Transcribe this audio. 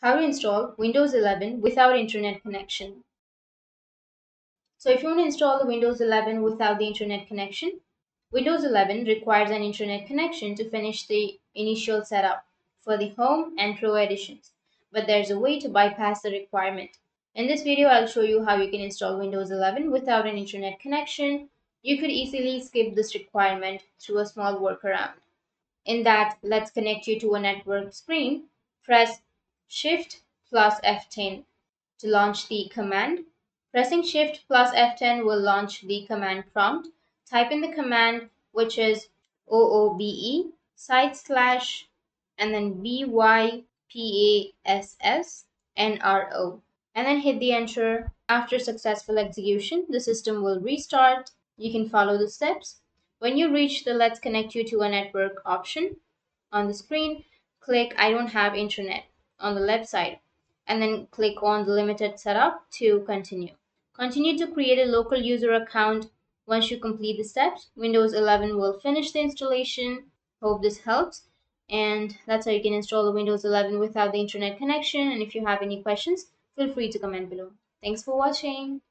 How to install Windows 11 without internet connection. So if you want to install the Windows 11 without the internet connection, Windows 11 requires an internet connection to finish the initial setup for the Home and Pro editions. But there's a way to bypass the requirement. In this video, I'll show you how you can install Windows 11 without an internet connection. You could easily skip this requirement through a small workaround. In that, let's connect you to a network screen. Press Shift plus F10 to launch the command. Pressing Shift plus F10 will launch the command prompt. Type in the command, which is OOBE / and then BYPASSNRO, and then hit the enter. After successful execution, the system will restart. You can follow the steps. When you reach the Let's Connect You to a Network option on the screen, click I don't have internet on the left side, and then click on the limited setup to continue. Continue to create a local user account. Once you complete the steps, Windows 11 will finish the installation. Hope this helps. And that's how you can install the Windows 11 without the internet connection. And if you have any questions, feel free to comment below. Thanks for watching.